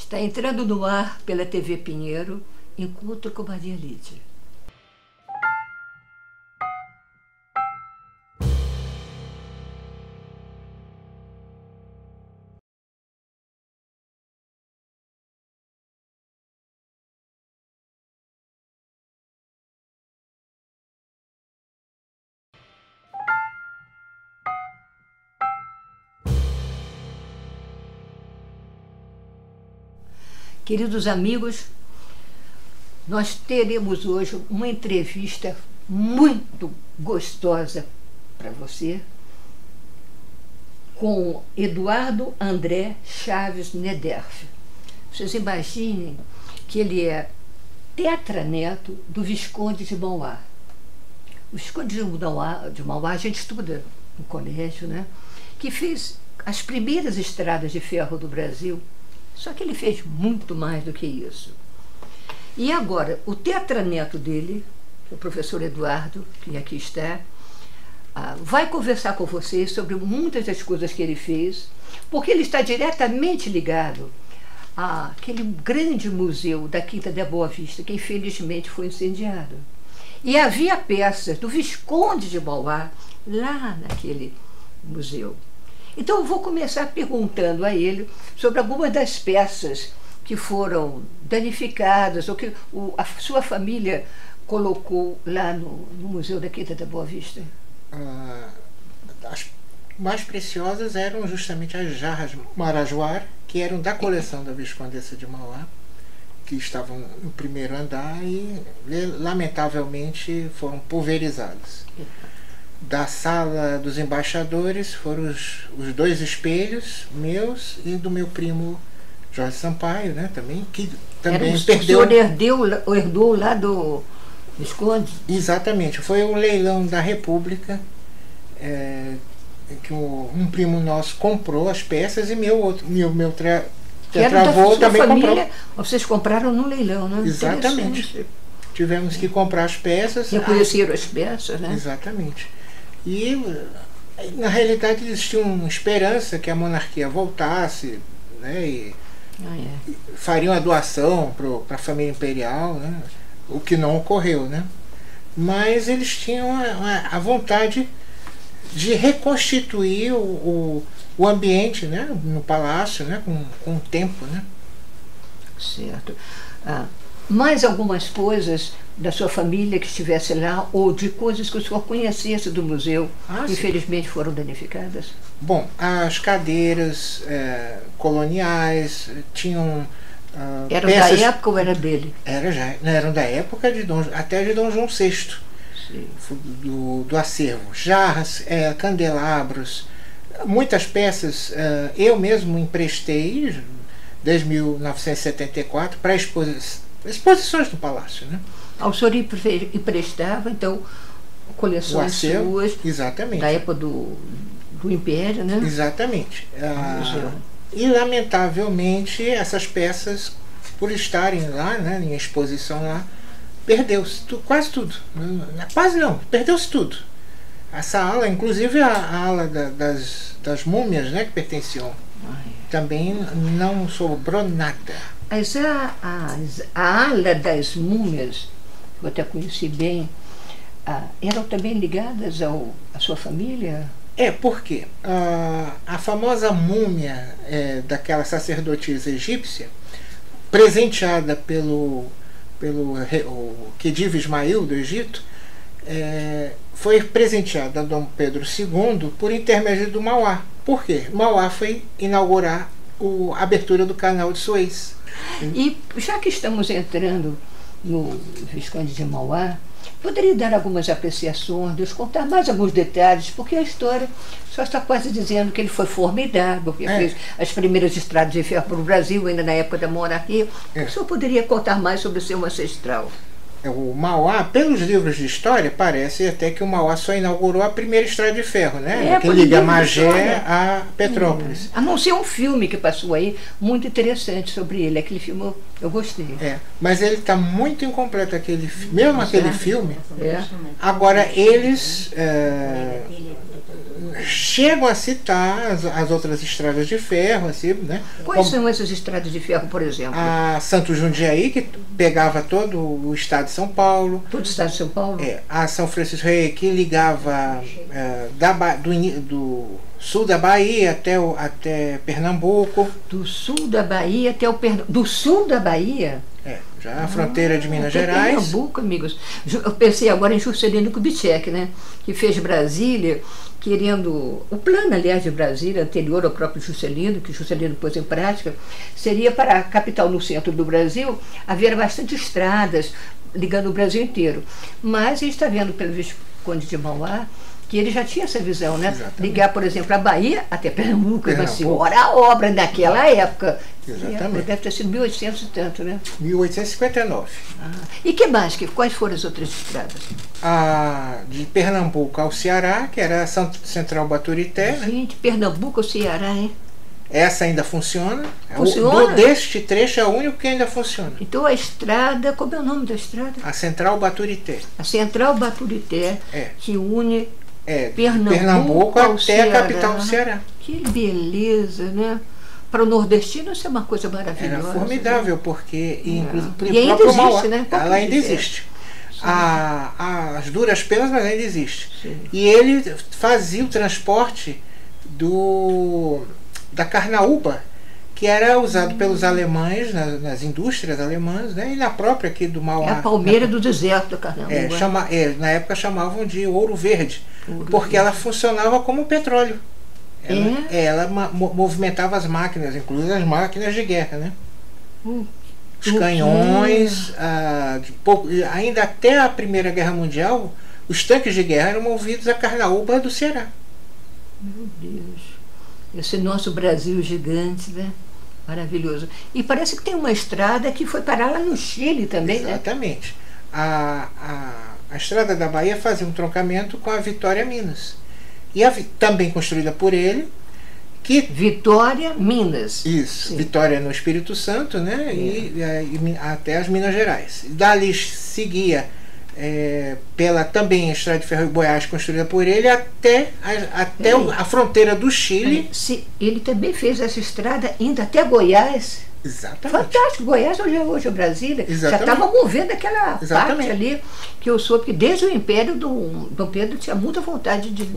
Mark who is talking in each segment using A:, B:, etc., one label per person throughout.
A: Está entrando no ar pela TV Pinheiro, Encontro com Maria Lídia. Queridos amigos, nós teremos hoje uma entrevista muito gostosa para você com Eduardo André Chaves Nederff. Vocês imaginem que ele é tetraneto do Visconde de Mauá. O Visconde de Mauá, a gente estuda no colégio, né? Que fez as primeiras estradas de ferro do Brasil. Só que ele fez muito mais do que isso. E agora, o tetraneto dele, o professor Eduardo, que aqui está, vai conversar com vocês sobre muitas das coisas que ele fez, porque ele está diretamente ligado àquele grande museu da Quinta da Boa Vista, que infelizmente foi incendiado. E havia peças do Visconde de Mauá lá naquele museu. Então eu vou começar perguntando a ele sobre algumas das peças que foram danificadas ou que a sua família colocou lá no Museu da Quinta da Boa Vista.
B: As mais preciosas eram justamente as jarras Marajoara, que eram da coleção da Viscondessa de Mauá, que estavam no primeiro andar e, lamentavelmente, foram pulverizadas. Da sala dos embaixadores foram os dois espelhos meus e do meu primo Jorge Sampaio, né, também, que também perdeu.
A: O senhor herdou lá do Visconde?
B: Exatamente, foi um leilão da República, que um primo nosso comprou as peças e meu tetravô também comprou.
A: Vocês compraram no leilão, né?
B: Exatamente. Tivemos que comprar as peças.
A: Reconheceram as peças, né?
B: Exatamente. E, na realidade, existia uma esperança que a monarquia voltasse, né, e fariam a doação para a família imperial, né, o que não ocorreu, né? Mas eles tinham a vontade de reconstituir o ambiente, né, no palácio, né, com o tempo, né?
A: Certo. Mais algumas coisas da sua família que estivesse lá ou de coisas que o senhor conhecesse do museu, que infelizmente foram danificadas?
B: Bom, as cadeiras coloniais tinham
A: eram peças, da época ou era dele?
B: Eram da época até de Dom João VI, do acervo. Jarras, candelabros, muitas peças eu mesmo emprestei desde 1974 para exposições no palácio, né?
A: O senhor emprestava, então, coleções suas,
B: exatamente,
A: da época do Império, né?
B: Exatamente. E, lamentavelmente, essas peças, por estarem lá, né, em exposição lá, perdeu-se quase tudo. Quase não, perdeu-se tudo. Essa ala, inclusive a ala das múmias, né, que pertenciam, também não sobrou nada. A ala das múmias, que eu até conheci bem, eram também ligadas à sua família? Porque a famosa múmia daquela sacerdotisa egípcia, presenteada pelo Khedive Ismail do Egito, foi presenteada a Dom Pedro II por intermédio do Mauá. Por quê? Mauá foi inaugurar a abertura do canal de Suez.
A: E já que estamos entrando no Visconde de Mauá, poderia dar algumas apreciações, nos contar mais alguns detalhes, porque a história só está quase dizendo que ele foi formidável, que fez as primeiras estradas de ferro para o Brasil, ainda na época da monarquia. O senhor poderia contar mais sobre o seu ancestral?
B: O Mauá, pelos livros de história, parece até que o Mauá só inaugurou a primeira estrada de ferro, né? Que liga Magé a Petrópolis.
A: A não ser um filme que passou aí, muito interessante sobre ele. Aquele filme eu gostei.
B: Mas ele está muito incompleto, mesmo aquele filme. Agora, eles chegam a citar as outras estradas de ferro, assim, né?
A: Quais são essas estradas de ferro, por exemplo?
B: A Santo Jundiaí, que pegava todo o estado de São Paulo.
A: Todo o estado de São Paulo?
B: A São Francisco Rei, que ligava do sul da Bahia até Pernambuco.
A: Do sul da Bahia até o Pernambuco. Do sul da Bahia?
B: Já a fronteira de Minas Gerais.
A: Pernambuco, amigos. Eu pensei agora em Juscelino Kubitschek, né? Que fez Brasília, querendo... O plano, aliás, de Brasília, anterior ao próprio Juscelino, que Juscelino pôs em prática, seria para a capital no centro do Brasil haver bastante estradas ligando o Brasil inteiro. Mas a gente está vendo pelo Visconde de Mauá que ele já tinha essa visão, né?
B: Exatamente.
A: Ligar, por exemplo, a Bahia até Pernambuco. Uma senhora obra naquela época.
B: Exatamente.
A: Deve ter sido 1800 e tanto, né?
B: 1859.
A: E que mais? Quais foram as outras estradas?
B: De Pernambuco ao Ceará, que era a Central Baturité.
A: Gente, né? Pernambuco ao Ceará, hein?
B: Essa ainda funciona.
A: Funciona?
B: Deste trecho é o único que ainda funciona.
A: Então a estrada, como é o nome da estrada?
B: A Central Baturité.
A: A Central Baturité, que une
B: Pernambuco até
A: Ceará.
B: A capital do Ceará.
A: Que beleza, né? Para o nordestino isso é uma coisa maravilhosa.
B: Era formidável, né? Porque inclusive
A: e ainda existe, Mauá, né?
B: Ela ainda existe. As duras penas, mas ainda existe. Sim. E ele fazia o transporte da carnaúba, que era usado pelos alemães, nas indústrias alemãs, né? E na própria aqui do Mauá.
A: É a palmeira do deserto da carnaúba.
B: Na época chamavam de ouro verde, porque ela funcionava como petróleo. Ela movimentava as máquinas, inclusive as máquinas de guerra, né? Os canhões, ainda até a Primeira Guerra Mundial, os tanques de guerra eram movidos a carnaúba do Ceará.
A: Meu Deus, esse nosso Brasil gigante, né? Maravilhoso. E parece que tem uma estrada que foi parar lá no Chile também,
B: exatamente, né? A estrada da Bahia fazia um troncamento com a Vitória Minas. E também construída por ele.
A: Vitória, Minas.
B: Isso, sim. Vitória no Espírito Santo, né? E até as Minas Gerais. Dali seguia também a estrada de ferro de Goiás, construída por ele, até a fronteira do Chile.
A: Ele também fez essa estrada indo até Goiás.
B: Exatamente.
A: Fantástico. Goiás hoje é Brasília.
B: Exatamente.
A: Já estava movendo aquela parte ali, que eu soube que desde o Império do Dom Pedro tinha muita vontade de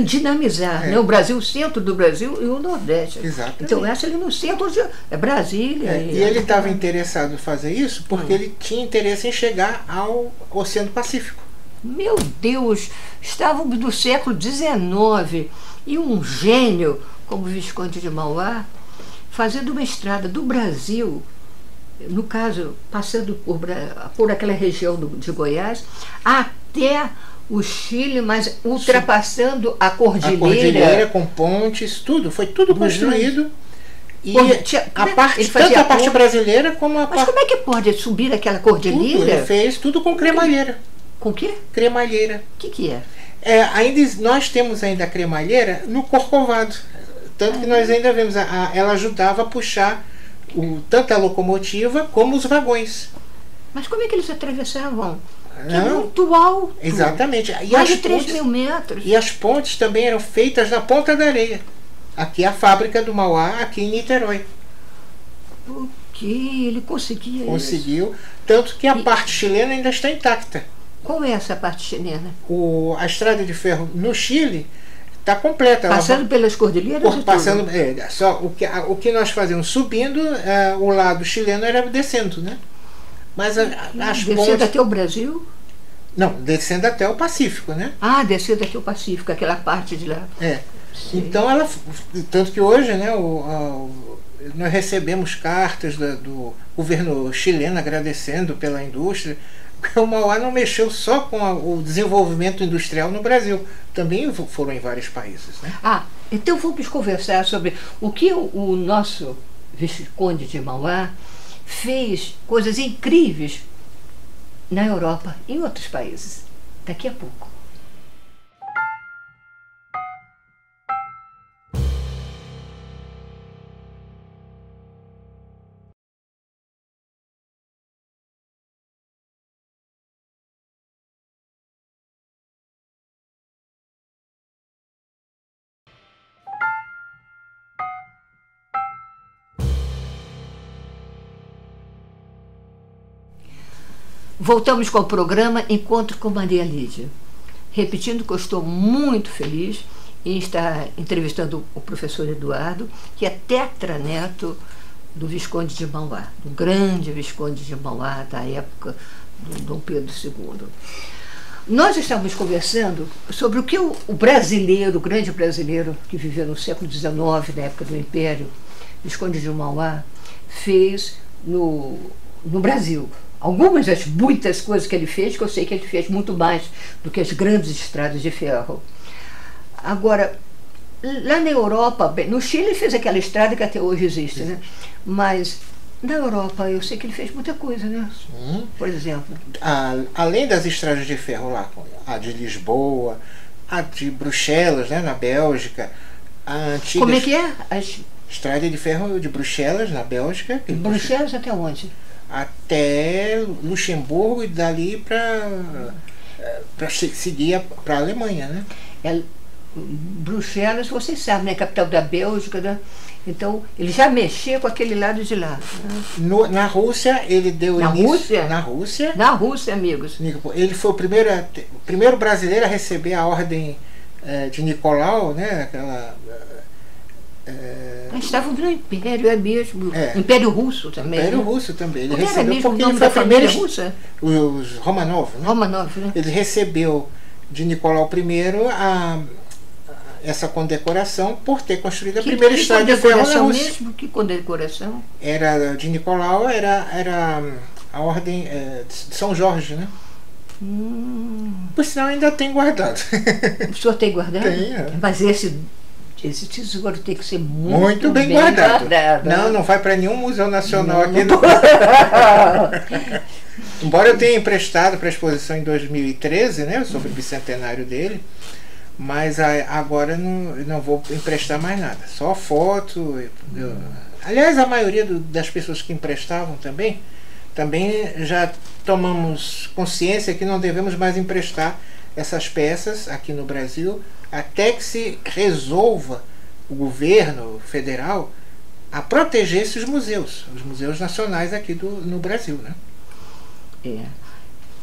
A: dinamizar, né? O Brasil, o centro do Brasil e o Nordeste.
B: Exatamente.
A: Então essa ali no centro é Brasília.
B: E ele estava interessado em fazer isso porque ele tinha interesse em chegar ao Oceano Pacífico.
A: Meu Deus, estávamos no século XIX e um gênio como o Visconde de Mauá fazendo uma estrada do Brasil, no caso, passando por aquela região de Goiás, até o Chile, mas ultrapassando a cordilheira.
B: A cordilheira com pontes, foi tudo construído. E tanto a parte brasileira como a parte...
A: Mas como é que pode subir aquela cordilheira?
B: Tudo, ele fez tudo com cremalheira.
A: Com o quê?
B: Cremalheira.
A: O que é?
B: Nós temos ainda a cremalheira no Corcovado. Tanto que nós ainda vemos, ela ajudava a puxar tanto a locomotiva como os vagões.
A: Mas como é que eles atravessavam? Que muito alto.
B: Exatamente.
A: Mais de 3.000 metros.
B: E as pontes também eram feitas na Ponta da Areia. Aqui é a fábrica do Mauá, aqui em Niterói.
A: O que? Ele conseguia
B: Conseguiu.
A: Isso.
B: Tanto que a parte chilena ainda está intacta.
A: Qual é essa parte chilena?
B: A estrada de ferro no Chile está completa.
A: Passando pelas cordilheiras?
B: Só o que nós fazíamos subindo, o lado chileno era descendo, né? Mas
A: descendo até o Brasil?
B: Não, descendo até o Pacífico, né?
A: Descendo até o Pacífico, aquela parte de lá.
B: Então tanto que hoje, né, nós recebemos cartas do governo chileno agradecendo pela indústria. O Mauá não mexeu só com o desenvolvimento industrial no Brasil, também foram em vários países, né?
A: Então vamos conversar sobre o que o nosso Visconde de Mauá fez, coisas incríveis na Europa e em outros países, daqui a pouco. voltamos com o programa Encontro com Maria Lídia. Repetindo que eu estou muito feliz em estar entrevistando o professor Eduardo, que é tetraneto do Visconde de Mauá, do grande Visconde de Mauá da época do Dom Pedro II. Nós estávamos conversando sobre o que o brasileiro, o grande brasileiro que viveu no século XIX, na época do Império, Visconde de Mauá, fez no Brasil. Algumas das muitas coisas que ele fez, que eu sei que ele fez muito mais do que as grandes estradas de ferro. Agora, lá na Europa, no Chile ele fez aquela estrada que até hoje existe, né? Mas na Europa eu sei que ele fez muita coisa, né?
B: Sim.
A: Por exemplo.
B: Além das estradas de ferro lá, a de Lisboa, a de Bruxelas, né, na Bélgica, a antiga...
A: Como é que é?
B: Estrada de ferro de Bruxelas, na Bélgica.
A: Bruxelas até onde?
B: Até Luxemburgo e dali para seguir para a Alemanha, né?
A: Bruxelas, vocês sabem, né? Capital da Bélgica, né? Então, ele já mexia com aquele lado de lá. Né?
B: Na Rússia, ele deu início...
A: Rússia?
B: Na Rússia?
A: Na Rússia, amigos.
B: Ele foi o primeiro brasileiro a receber a ordem de Nicolau, né? Aquela...
A: Estavam no Império, é mesmo. Império Russo também.
B: Império
A: né?
B: Russo também. Ele
A: Era
B: recebeu
A: mesmo o
B: porque
A: nome
B: ele foi
A: da
B: a primeira...
A: família russa?
B: Os Romanov, né?
A: Romanov, né?
B: Ele recebeu de Nicolau I essa condecoração por ter construído a primeira estrada de ferro na Rússia.
A: Mesmo? Que condecoração?
B: Era de Nicolau, era a ordem de São Jorge, né? Por sinal, ainda tem guardado.
A: O senhor tem guardado?
B: Tem,
A: Mas esse tesouro tem que ser muito
B: bem guardado. Não vai para nenhum museu nacional aqui. Não. Embora eu tenha emprestado para a exposição em 2013, né, sobre o bicentenário dele, mas agora não vou emprestar mais nada. Só foto. Aliás, a maioria das pessoas que emprestavam também já tomamos consciência que não devemos mais emprestar essas peças aqui no Brasil, até que se resolva o governo federal a proteger esses museus, os museus nacionais aqui no Brasil, né?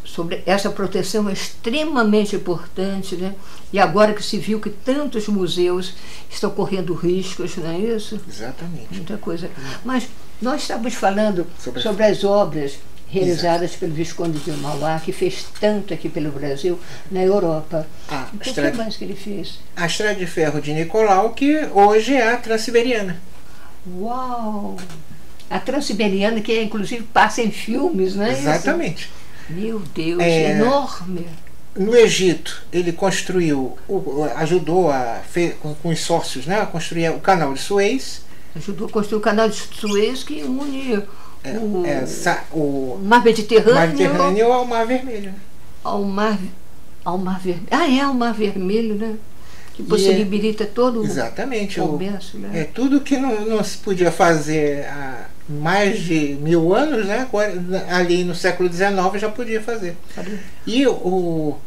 A: Sobre essa proteção é extremamente importante, né? E agora que se viu que tantos museus estão correndo riscos, não é isso?
B: Exatamente.
A: Muita coisa. Mas nós estamos falando sobre as obras realizadas pelo Visconde de Mauá, que fez tanto aqui pelo Brasil, na Europa. O que mais que ele fez?
B: A estrada de ferro de Nicolau, que hoje é a Transiberiana.
A: Uau! A Transiberiana, que inclusive passa em filmes, não é?
B: Exatamente.
A: Isso? Meu Deus, enorme!
B: No Egito, ele construiu, ajudou com os sócios, né, a construir o canal de Suez.
A: Ajudou a construir o canal de Suez, que une
B: o
A: Mar Mediterrâneo
B: ao Mar Vermelho.
A: Ao Mar Vermelho. Ao Mar Vermelho, né? Que possibilita todo
B: exatamente,
A: o comércio. Né?
B: Tudo que não se podia fazer há mais de 1000 anos, né? Ali no século XIX já podia fazer. E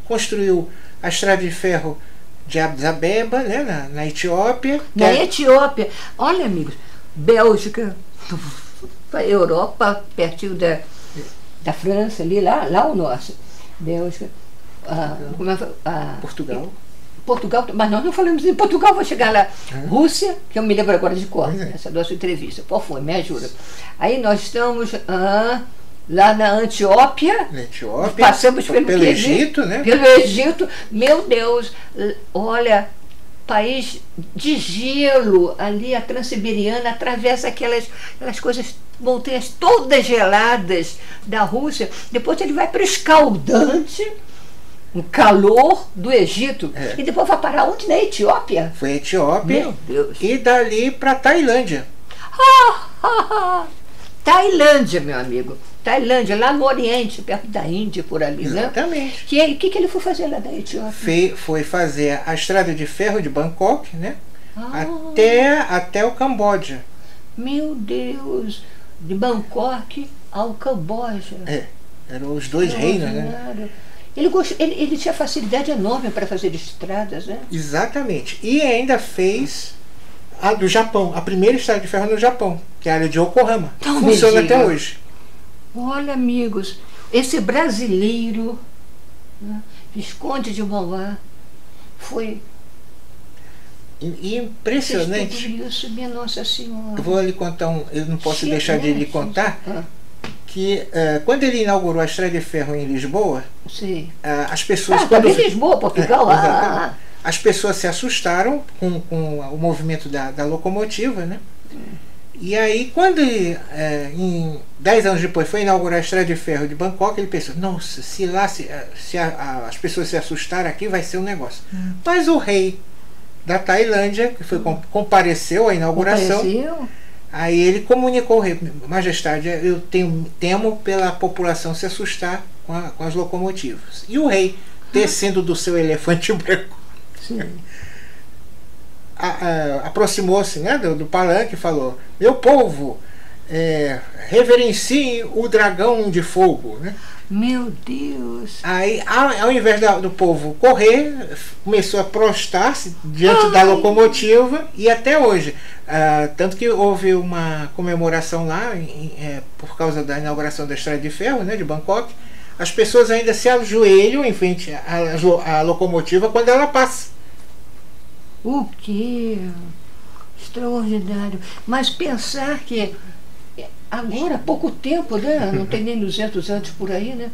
B: construiu a estrada de ferro de Addis Abeba, né? Na Etiópia.
A: Na Etiópia. Olha, amigos, Bélgica, Europa, pertinho da França, ali, lá o nosso. Bélgica, Portugal, mas nós não falamos de Portugal, vou chegar lá. Rússia, que eu me lembro agora de cor, essa nossa entrevista. Qual foi? Me ajuda. Aí nós estamos lá na Etiópia, passamos pelo
B: Egito, né?
A: Pelo Egito, meu Deus, olha, país de gelo, ali a Transiberiana atravessa aquelas coisas, montanhas todas geladas da Rússia, depois ele vai para o escaldante, o calor do Egito, e depois vai parar onde? Na Etiópia?
B: Foi a Etiópia.
A: Meu Deus.
B: E dali para Tailândia.
A: Tailândia, meu amigo. Tailândia, lá no Oriente, perto da Índia, por ali,
B: exatamente.
A: Né? O que ele foi fazer lá da Etiópia?
B: Foi fazer a estrada de ferro de Bangkok, né? Até o Camboja.
A: Meu Deus! De Bangkok ao Camboja.
B: Eram os dois reinos, né?
A: Ele tinha facilidade enorme para fazer estradas, né?
B: Exatamente. E ainda fez a do Japão, a primeira estrada de ferro no Japão, que é a área de Yokohama. Funciona até hoje.
A: Olha, amigos, esse brasileiro, né, Visconde de Mauá, foi...
B: E impressionante.
A: Fez tudo isso, minha Nossa Senhora.
B: Eu vou lhe contar eu não posso deixar de lhe contar que quando ele inaugurou a Estrada de Ferro em Lisboa,
A: sim,
B: as pessoas...
A: quando em Lisboa, Portugal,
B: as pessoas se assustaram com o movimento da locomotiva, né? E aí, quando ele, 10 anos depois, foi inaugurar a Estrada de Ferro de Bangkok, ele pensou, nossa, se lá as pessoas se assustarem aqui, vai ser um negócio. Mas o rei da Tailândia, que compareceu à inauguração, aí ele comunicou ao rei, majestade, eu temo pela população se assustar com as locomotivas. E o rei, descendo do seu elefante branco, aproximou-se, né, do palanque e falou, meu povo, reverenciem o dragão de fogo, né?
A: Meu Deus!
B: Aí, ao invés do povo correr, começou a prostrar-se diante da locomotiva, e até hoje, tanto que houve uma comemoração lá por causa da inauguração da Estrada de Ferro, né, de Bangkok. As pessoas ainda se ajoelham em frente à locomotiva quando ela passa.
A: O que? Extraordinário. Mas pensar que agora, há pouco tempo, né? Não tem nem 200 anos por aí, né?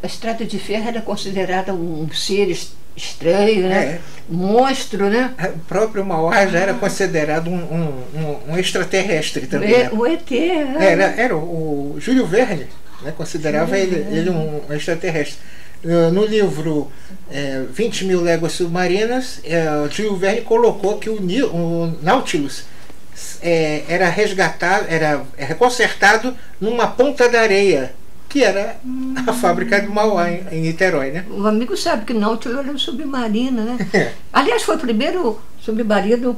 A: A Estrada de Ferro era considerada um ser estranho, né? Monstro, né?
B: O próprio Mauá já era considerado um extraterrestre também.
A: O ET.
B: Era o Júlio Verne, né? Considerava ele um extraterrestre. No livro 20 Mil Léguas Submarinas, Júlio Verne colocou que o Nautilus era resgatado, era consertado numa ponta da areia, que era a fábrica do Mauá em Niterói, né?
A: O amigo sabe que Nautilus era um submarino, né? Aliás, foi o primeiro submarino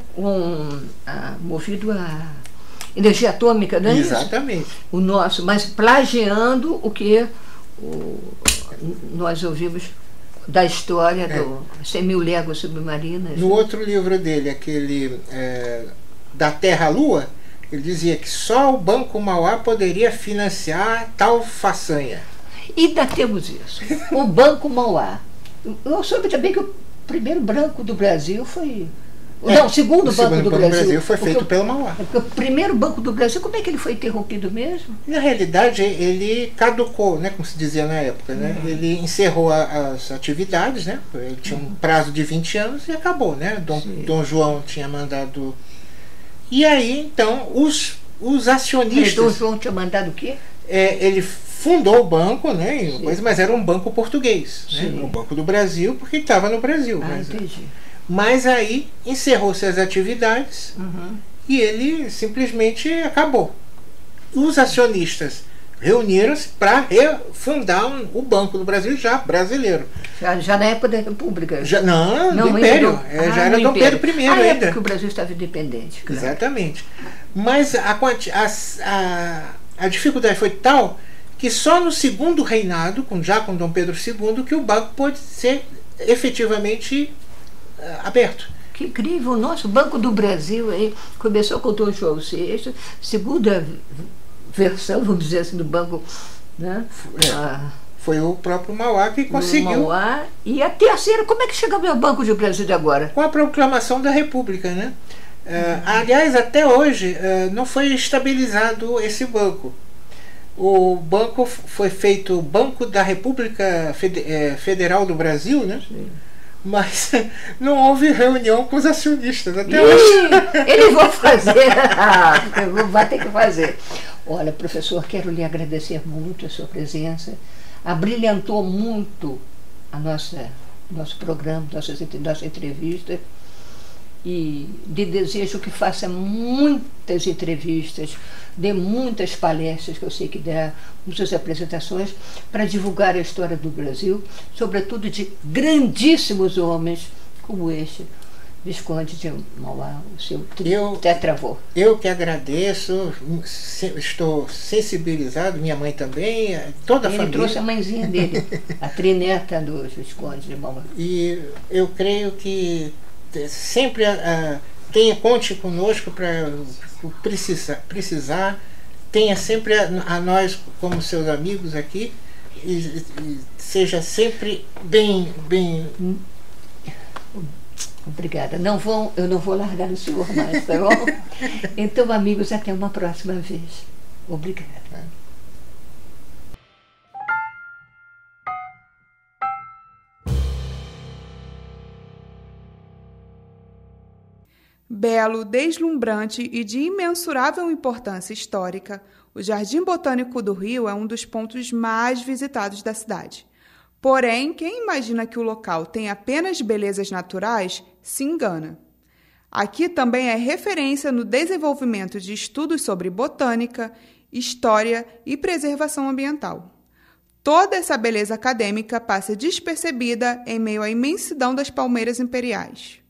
A: movido a energia atômica, não é
B: Exatamente.
A: Isso? O nosso, mas plagiando o que nós ouvimos da história do 100 Mil Léguas Submarinas.
B: No outro livro dele, aquele da Terra à Lua, ele dizia que só o Banco Mauá poderia financiar tal façanha.
A: E ainda temos isso. O Banco Mauá. Eu soube também que o primeiro banco do Brasil foi... Não, o segundo banco do Brasil
B: foi feito pelo Mauá.
A: Porque o primeiro Banco do Brasil, como é que ele foi interrompido mesmo?
B: Na realidade, ele caducou, né, como se dizia na época. Né? Ele encerrou as atividades, né? Ele tinha um prazo de 20 anos e acabou. Né? Dom João tinha mandado... E aí, então, os acionistas...
A: Dom João tinha mandado o quê?
B: Ele fundou o banco, né, mas era um banco português. Né? O Banco do Brasil, porque estava no Brasil.
A: Entendi.
B: Mas aí encerrou-se as atividades e ele simplesmente acabou. Os acionistas reuniram-se para refundar o Banco do Brasil já brasileiro.
A: Já na época da República?
B: Não, do Império. Já era Dom Pedro I ainda.
A: Porque o Brasil estava independente. Claro.
B: Exatamente. Mas a dificuldade foi tal que só no segundo reinado, já com Dom Pedro II, que o banco pôde ser efetivamente aberto.
A: Que incrível! O nosso Banco do Brasil aí começou com o Dom João VI, segunda versão, vamos dizer assim, do banco, né?
B: Foi o próprio Mauá que conseguiu.
A: Mauá. E a terceira, como é que chegamos ao Banco do Brasil de agora?
B: Com a proclamação da República, né? Aliás, até hoje não foi estabilizado esse banco. O banco foi feito Banco da República Federal do Brasil, né? Sim. Mas não houve reunião com os acionistas até hoje.
A: Eles vão fazer. Vai ter que fazer. Olha, professor, quero lhe agradecer muito a sua presença. Abrilhantou muito nosso programa, nossa entrevista. E desejo que faça muitas entrevistas, dê muitas palestras, que eu sei que dá, muitas apresentações, para divulgar a história do Brasil, sobretudo de grandíssimos homens como este Visconde de Mauá, o seu tetravô.
B: Eu que agradeço, estou sensibilizado, minha mãe também, toda a família. Ele
A: trouxe a mãezinha dele, a trineta do Visconde de Mauá.
B: E eu creio que conte conosco para precisar. tenha sempre a nós como seus amigos aqui e seja sempre bem...
A: Obrigada. Eu não vou largar o senhor mais, tá bom? Então, amigos, até uma próxima vez. Obrigada.
C: Belo, deslumbrante e de imensurável importância histórica, o Jardim Botânico do Rio é um dos pontos mais visitados da cidade. Porém, quem imagina que o local tem apenas belezas naturais, se engana. Aqui também é referência no desenvolvimento de estudos sobre botânica, história e preservação ambiental. Toda essa beleza acadêmica passa despercebida em meio à imensidão das palmeiras imperiais.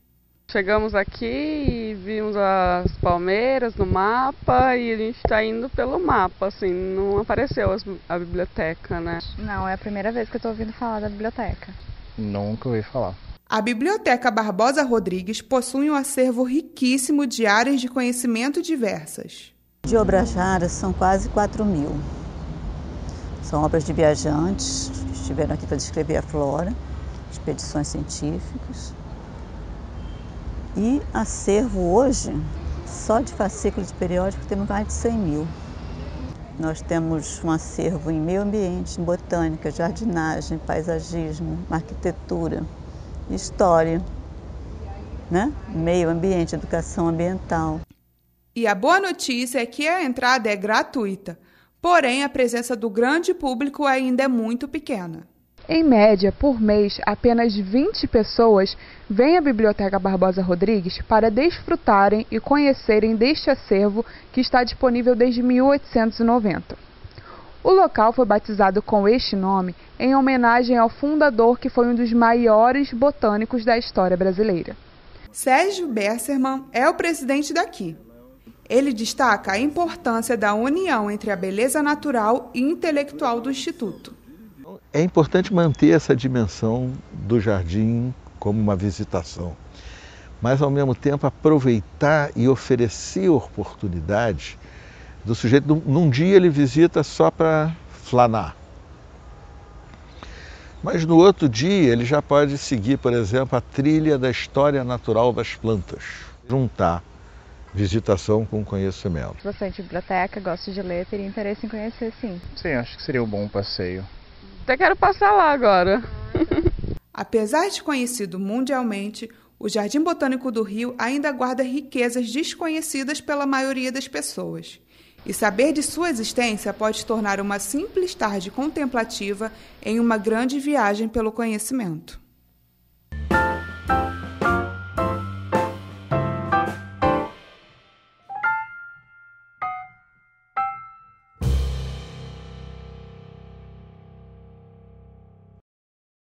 D: Chegamos aqui e vimos as palmeiras no mapa e a gente está indo pelo mapa, assim, não apareceu a biblioteca, né?
E: Não, é a primeira vez que eu estou ouvindo falar da biblioteca.
F: Nunca ouvi falar.
C: A Biblioteca Barbosa Rodrigues possui um acervo riquíssimo de áreas de conhecimento diversas.
G: De obras raras são quase 4.000. São obras de viajantes que estiveram aqui para descrever a flora, expedições científicas. E acervo hoje, só de fascículos de periódico, temos mais de 100.000. Nós temos um acervo em meio ambiente, em botânica, jardinagem, paisagismo, arquitetura, história, né? Meio ambiente, educação ambiental.
C: E a boa notícia é que a entrada é gratuita, porém a presença do grande público ainda é muito pequena.
D: Em média, por mês, apenas 20 pessoas vêm à Biblioteca Barbosa Rodrigues para desfrutarem e conhecerem deste acervo que está disponível desde 1890. O local foi batizado com este nome em homenagem ao fundador que foi um dos maiores botânicos da história brasileira.
C: Sérgio Besserman é o presidente daqui. Ele destaca a importância da união entre a beleza natural e intelectual do Instituto.
H: É importante manter essa dimensão do jardim como uma visitação, mas ao mesmo tempo aproveitar e oferecer oportunidade do sujeito. Num dia ele visita só para flanar, mas no outro dia ele já pode seguir, por exemplo, a trilha da história natural das plantas, juntar visitação com conhecimento.
E: Bastante biblioteca, gosto de ler, teria interesse em conhecer, sim.
F: Sim, acho que seria um bom passeio.
D: Até quero passar lá agora.
C: Apesar de conhecido mundialmente, o Jardim Botânico do Rio ainda guarda riquezas desconhecidas pela maioria das pessoas. E saber de sua existência pode tornar uma simples tarde contemplativa em uma grande viagem pelo conhecimento.